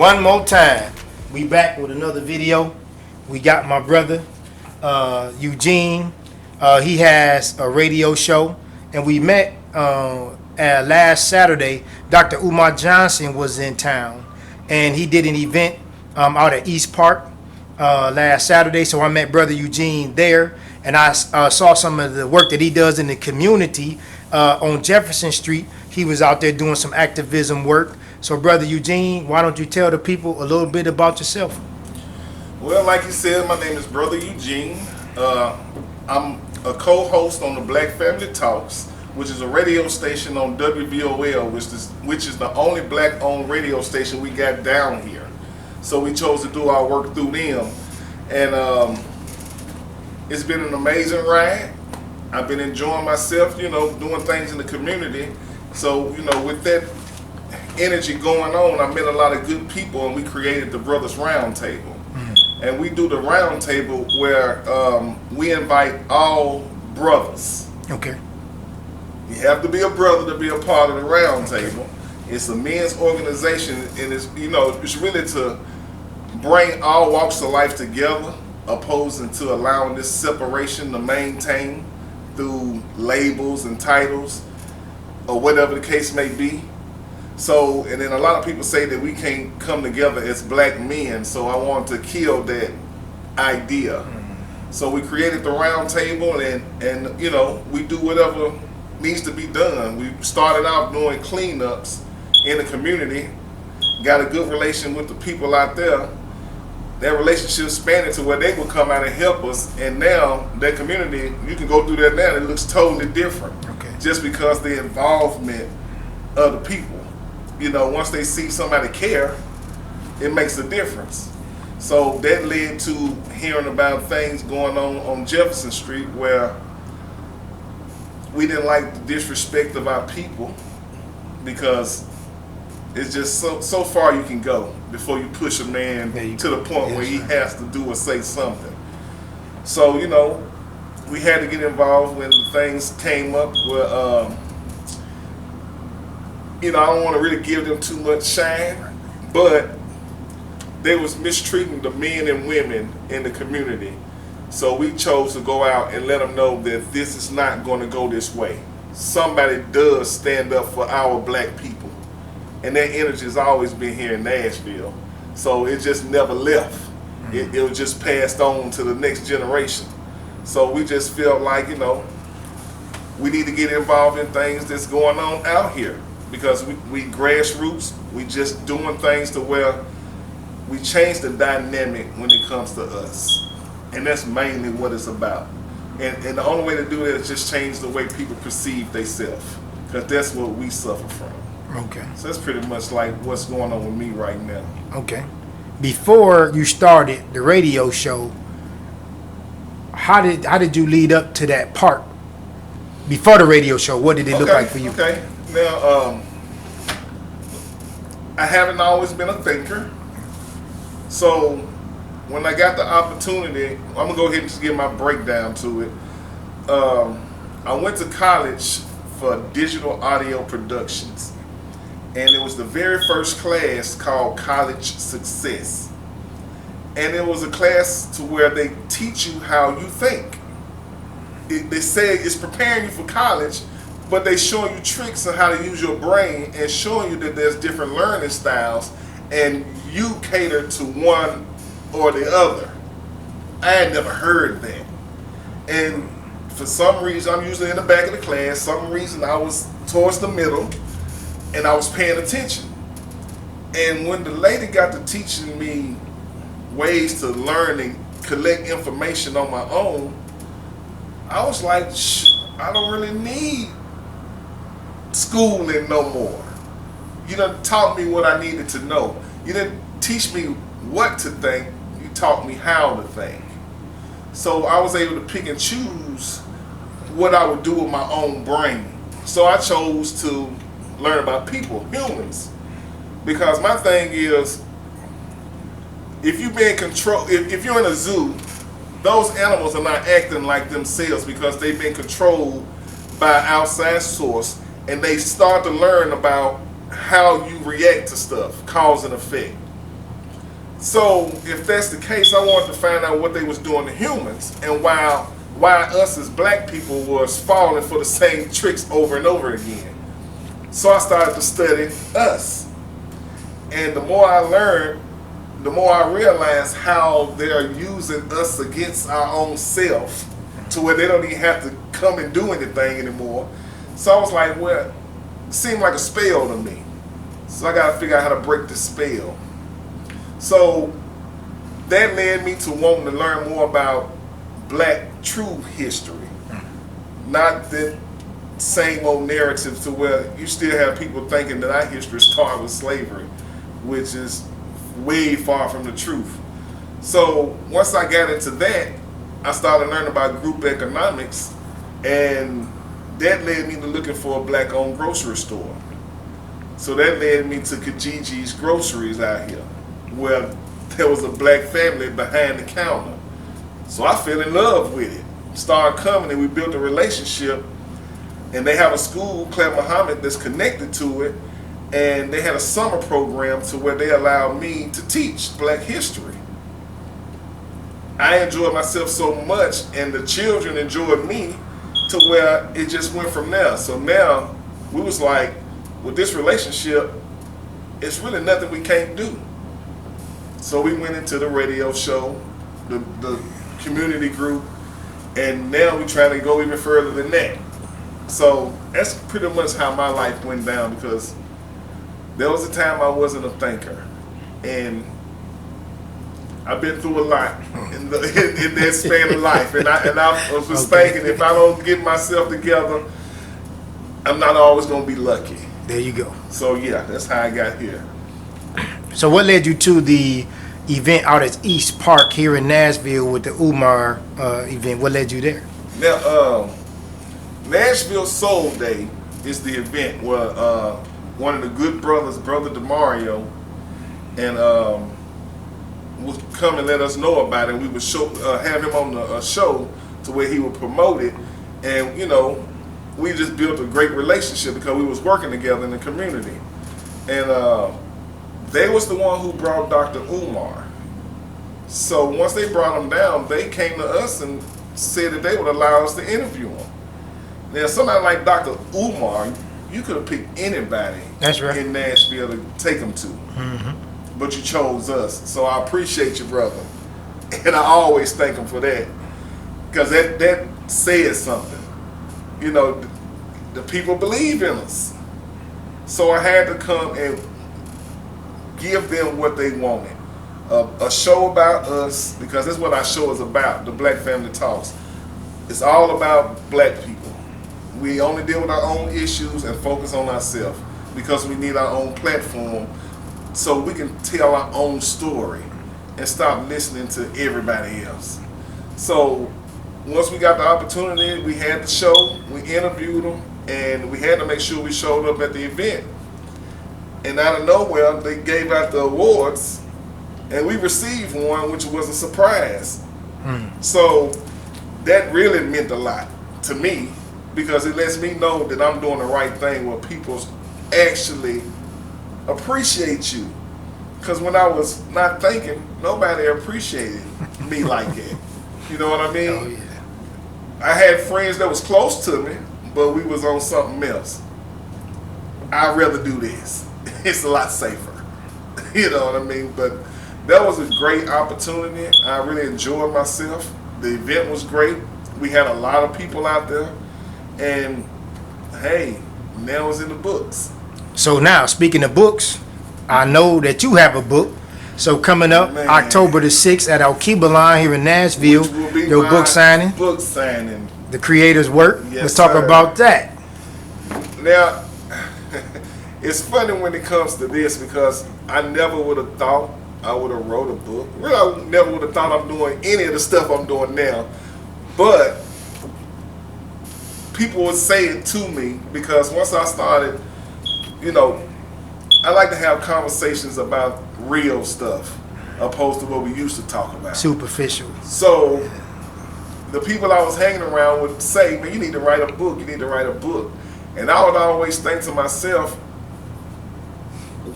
One more time. We back with another video. We got my brother, Eugene. He has a radio show, and we met last Saturday. Dr. Umar Johnson was in town, and he did an event out at East Park last Saturday. So I met brother Eugene there, and I saw some of the work that he does in the community on Jefferson Street. He was out there doing some activism work. So, brother Eugene, why don't you tell the people a little bit about yourself? Well, like you said, my name is Brother Eugene. I'm a co-host on the Black Family Talks, which is a radio station on WVOF, which is the only black-owned radio station we got down here. So we chose to do our work through them, and it's been an amazing ride. I've been enjoying myself, doing things in the community. So, with that energy going on, I met a lot of good people, and we created the Brothers Round Table. And we do the round table where we invite all brothers. Okay. You have to be a brother to be a part of the round table. It's a men's organization, and it's really to bring all walks of life together, opposing to allowing this separation to maintain through labels and titles or whatever the case may be. So, and then a lot of people say that we can't come together as black men, so I want to kill that idea. So we created the round table, and we do whatever needs to be done. We started out doing cleanups in the community, got a good relation with the people out there. That relationship expanded to where they would come out and help us, and now that community, you can go through that now, it looks totally different. Okay. Just because the involvement of the people. Once they see somebody care, it makes a difference. So that led to hearing about things going on Jefferson Street where we didn't like the disrespect of our people, because it's just so far you can go before you push a man to the point where he has to do or say something. So, we had to get involved when things came up where I don't want to really give them too much shine, but they was mistreating the men and women in the community. So we chose to go out and let them know that this is not going to go this way. Somebody does stand up for our black people. And that energy has always been here in Nashville. So it just never left. It was just passed on to the next generation. So we just felt like, we need to get involved in things that's going on out here. Because we grassroots, we just doing things to where we change the dynamic when it comes to us. And that's mainly what it's about. And the only way to do that is just change the way people perceive themselves. Because that's what we suffer from. Okay. So that's pretty much like what's going on with me right now. Okay. Before you started the radio show, how did you lead up to that part? Before the radio show, what did it look like for you? Okay. Now, I haven't always been a thinker. So when I got the opportunity, I'm going to go ahead and just give my breakdown to it. I went to college for digital audio productions. And it was the very first class called College Success. And it was a class to where they teach you how you think. They say it's preparing you for college, but they showing you tricks on how to use your brain and showing you that there's different learning styles, and you cater to one or the other. I had never heard that. And for some reason, I'm usually in the back of the class. Some reason I was towards the middle, and I was paying attention. And when the lady got to teaching me ways to learn and collect information on my own, I was like, I don't really need schooling no more. You done taught me what I needed to know. You didn't teach me what to think, you taught me how to think. So I was able to pick and choose what I would do with my own brain. So I chose to learn about people, humans. Because my thing is, if you're being controlled, if you're in a zoo, those animals are not acting like themselves because they've been controlled by an outside source, and they start to learn about how you react to stuff, cause and effect. So if that's the case, I wanted to find out what they was doing to humans and why us as black people was falling for the same tricks over and over again. So I started to study us. And the more I learned, the more I realized how they're using us against our own self to where they don't even have to come and do anything anymore. So I was like, well, it seemed like a spell to me. So I got to figure out how to break the spell. So that led me to wanting to learn more about black true history. Not that same old narrative to where you still have people thinking that our history started with slavery, which is way far from the truth. So once I got into that, I started learning about group economics, and that led me to looking for a black-owned grocery store. So that led me to Kijiji's Groceries out here, where there was a black family behind the counter. So I fell in love with it. Started coming, and we built a relationship. And they have a school, Clara Mohammed, that's connected to it. And they had a summer program to where they allowed me to teach black history. I enjoyed myself so much, and the children enjoyed me, to where it just went from there. So now we was like, with this relationship, it's really nothing we can't do. So we went into the radio show, the community group, and now we're trying to go even further than that. So that's pretty much how my life went down, because there was a time I wasn't a thinker, and I've been through a lot in that span of life, and I was thinking, if I don't get myself together, I'm not always going to be lucky. There you go. So yeah, that's how I got here. So what led you to the event out at East Park here in Nashville with the Umar event? What led you there? Now, Nashville Solo Day is the event where one of the good brothers, Brother DeMario, and would come and let us know about it. We would have him on the show to where he would promote it, and you know, we just built a great relationship because we was working together in the community. And they was the one who brought Dr. Umar. So once they brought him down, they came to us and said that they would allow us to interview him. Now, somebody like Dr. Umar, you could have picked anybody in Nashville to take him to. Mm-hmm. But you chose us. So I appreciate you, brother. And I always thank him for that. Because that says something. You know, the people believe in us. So I had to come and give them what they wanted. A show about us, because that's what our show is about, the Black Family Talks. It's all about black people. We only deal with our own issues and focus on ourselves because we need our own platform so we can tell our own story and stop listening to everybody else. So once we got the opportunity, we had the show, we interviewed them, and we had to make sure we showed up at the event. And out of nowhere, they gave out the awards, and we received one, which was a surprise. So that really meant a lot to me, because it lets me know that I'm doing the right thing where people actually appreciate you. Because when I was not thinking, nobody appreciated me like that. You know what I mean? Oh, yeah. I had friends that was close to me, but we was on something else. I'd rather do this. It's a lot safer. You know what I mean? But that was a great opportunity. I really enjoyed myself. The event was great. We had a lot of people out there. And hey, now it's in the books. So now, speaking of books, I know that you have a book. So coming up, Man. October the 6th at Alkiba Line here in Nashville, Which will be your my book signing, book signing. the creator's work. Yes, Let's talk sir. about that. Now, it's funny when it comes to this, because I never would have thought I would have wrote a book. Really, I never would have thought I'm doing any of the stuff I'm doing now. But people would say it to me, because once I started, you know, I like to have conversations about real stuff opposed to what we used to talk about. Superficial. So the people I was hanging around would say, man, you need to write a book, you need to write a book. And I would always think to myself,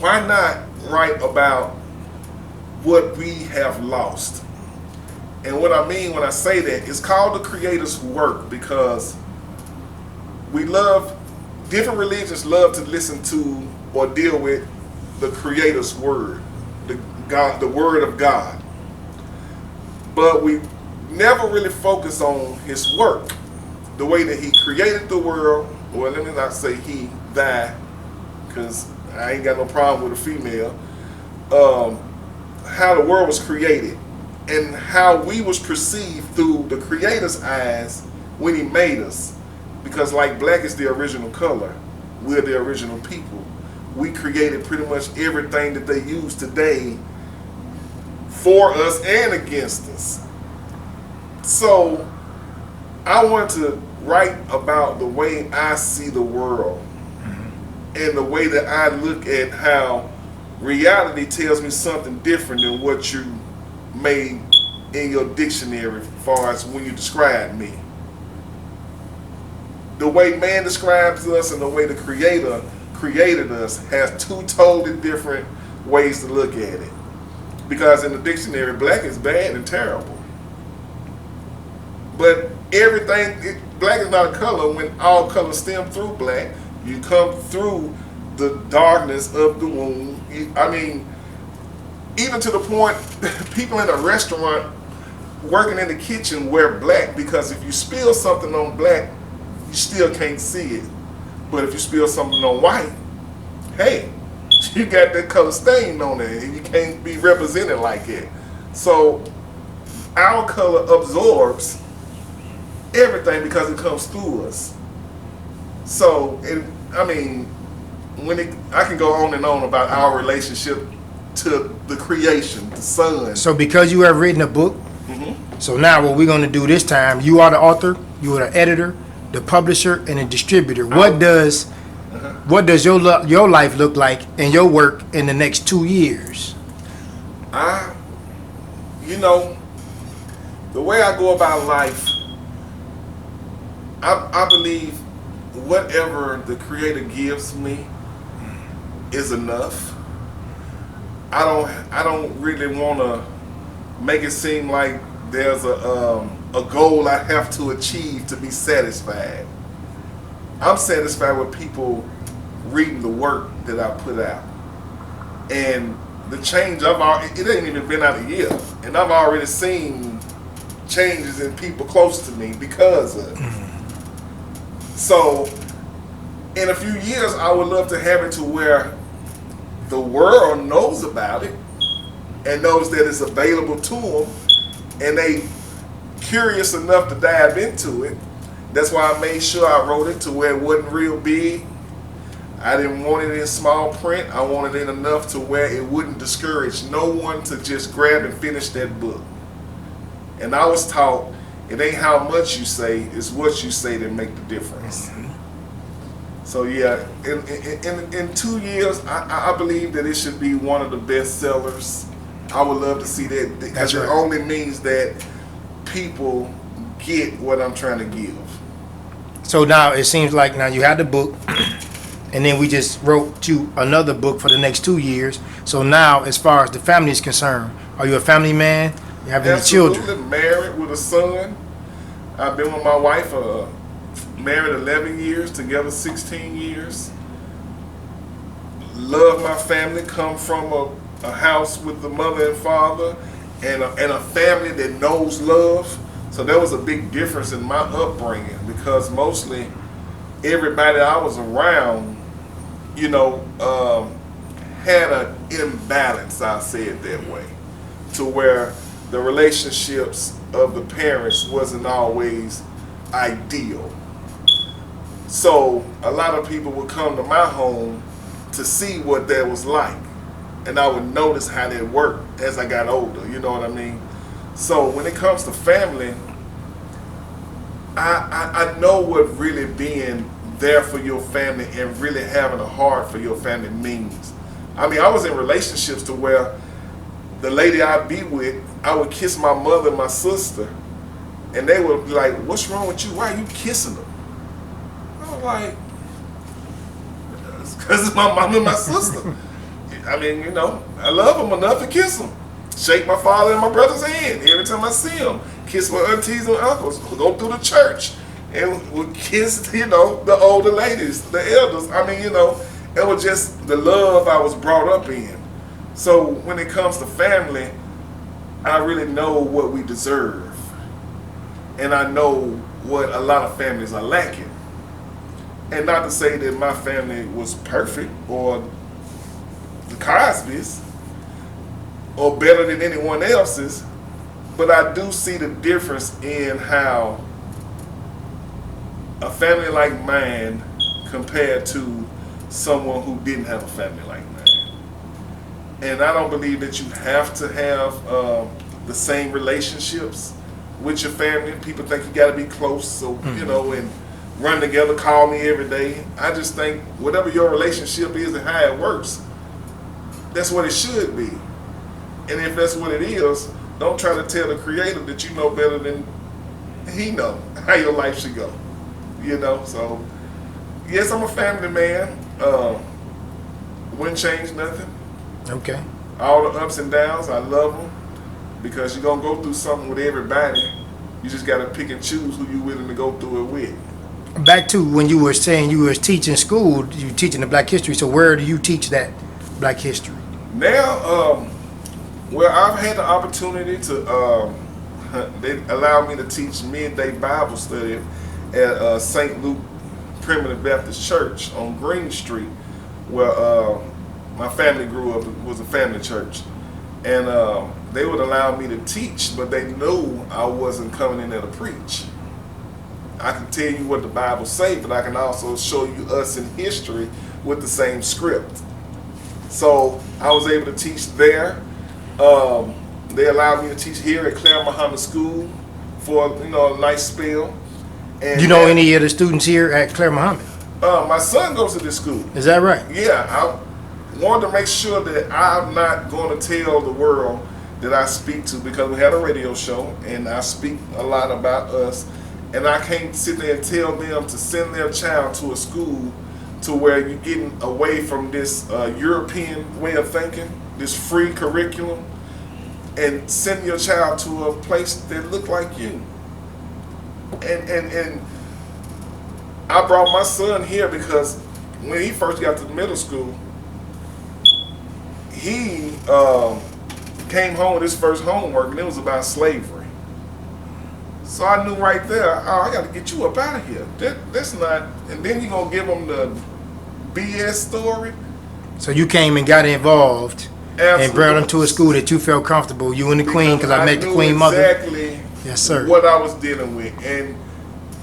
why not write about what we have lost. And what I mean when I say that, it's called the Creator's work because different religions love to listen to or deal with the Creator's word, the word of God. But we never really focus on his work, the way that he created the world. Well, let me not say he, because I ain't got no problem with a female. How the world was created and how we was perceived through the Creator's eyes when he made us. Because like black is the original color, we're the original people. We created pretty much everything that they use today for us and against us. So I want to write about the way I see the world and the way that I look at how reality tells me something different than what you made in your dictionary as far as when you describe me. The way man describes us and the way the Creator created us has two totally different ways to look at it. Because in the dictionary, black is bad and terrible. But black is not a color when all colors stem through black. You come through the darkness of the womb. I mean, even to the point, people in a restaurant working in the kitchen wear black because if you spill something on black, you still can't see it. But if you spill something on white, hey, you got that color stain on there and you can't be represented like it. So our color absorbs everything because it comes through us. So, I can go on and on about our relationship to the creation, the sun. So because you have written a book, so now what we're going to do this time, you are the author, you are the editor, the publisher, and the distributor. What does your life look like and your work in the next 2 years? The way I go about life, I believe whatever the Creator gives me is enough. I don't really want to make it seem like there's a goal I have to achieve to be satisfied. I'm satisfied with people reading the work that I put out. And the change it ain't even been out a year. And I've already seen changes in people close to me because of it. So in a few years, I would love to have it to where the world knows about it and knows that it's available to them and they curious enough to dive into it. That's why I made sure I wrote it to where it wasn't real big. I didn't want it in small print. I wanted it enough to where it wouldn't discourage no one to just grab and finish that book. And I was taught it ain't how much you say, it's what you say that make the difference. So yeah, in 2 years, I believe that it should be one of the best sellers. I would love to see that because it only means that people get what I'm trying to give. So now it seems like now you have the book, and then we just wrote you another book for the next 2 years. So now, as far as the family is concerned, are you a family man? You have any children? Absolutely, married with a son. I've been with my wife married 11 years, together 16 years. Love my family, come from a house with the mother and father and a family that knows love. So there was a big difference in my upbringing because mostly everybody I was around, had an imbalance, I'll say it that way, to where the relationships of the parents wasn't always ideal. So a lot of people would come to my home to see what that was like. And I would notice how that worked as I got older, you know what I mean? So when it comes to family, I know what really being there for your family and really having a heart for your family means. I mean, I was in relationships to where the lady I'd be with, I would kiss my mother and my sister, and they would be like, "What's wrong with you? Why are you kissing them?" I was like, "It's because it's my mom and my sister." I mean, I love them enough to kiss them. shake my father and my brother's hand every time I see them, kiss my aunties and uncles, go through the church, and would kiss, the older ladies, the elders. I mean, it was just the love I was brought up in. So when it comes to family, I really know what we deserve. And I know what a lot of families are lacking. And not to say that my family was perfect or the Cosby's or better than anyone else's, but I do see the difference in how a family like mine compared to someone who didn't have a family like mine. And I don't believe that you have to have the same relationships with your family. People think you got to be close, so and run together, call me every day. I just think whatever your relationship is and how it works, that's what it should be. And if that's what it is, don't try to tell the Creator that you know better than He know how your life should go. So yes, I'm a family man. Wouldn't change nothing. Okay. All the ups and downs, I love them, because you're gonna go through something with everybody. You just gotta pick and choose who you're willing to go through it with. Back to when you were saying you were teaching school, you were teaching the Black History. So where do you teach that Black History? Now, well, I've had the opportunity to, they allowed me to teach midday Bible study at St. Luke Primitive Baptist Church on Green Street, where my family grew up. It was a family church. And they would allow me to teach, but they knew I wasn't coming in there to preach. I can tell you what the Bible says, but I can also show you us in history with the same script. So I was able to teach there. They allowed me to teach here at Clara Mohammed School for a nice spell. And You know any of the students here at Clara Mohammed? my son goes to this school. Is that right? Yeah, I wanted to make sure that I'm not going to tell the world that I speak to, because we had a radio show and I speak a lot about us, and I can't sit there and tell them to send their child to a school to where you're getting away from this European way of thinking, this free curriculum, and send your child to a place that look like you. And I brought my son here because when he first got to middle school, he came home with his first homework, and it was about slavery. So I knew right there, I got to get you up out of here. That's not, and then you're going to give him the BS story. So you came and got involved. Absolutely. And brought him to a school that you felt comfortable. You and the Queen, because I met the Queen mother. Exactly. Yes, sir. What I was dealing with. And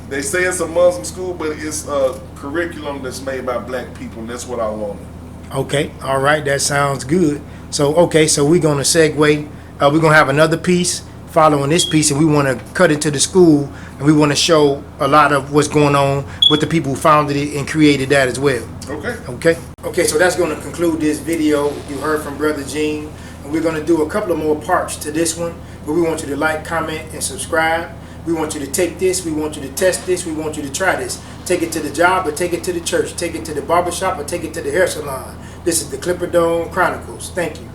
they say it's a Muslim school, but it's a curriculum that's made by black people, and that's what I wanted. Okay, all right, that sounds good. So, okay, so we're going to segue. We're going to have another piece following this piece, and we want to cut into the school, and we want to show a lot of what's going on with the people who founded it and created that as well. Okay. Okay. Okay, so that's going to conclude this video. You heard from Brother Gene, and we're going to do a couple of more parts to this one, but we want you to like, comment, and subscribe. We want you to take this. We want you to test this. We want you to try this. Take it to the job, or take it to the church. Take it to the barbershop, or take it to the hair salon. This is the Clipperdome Chronicles. Thank you.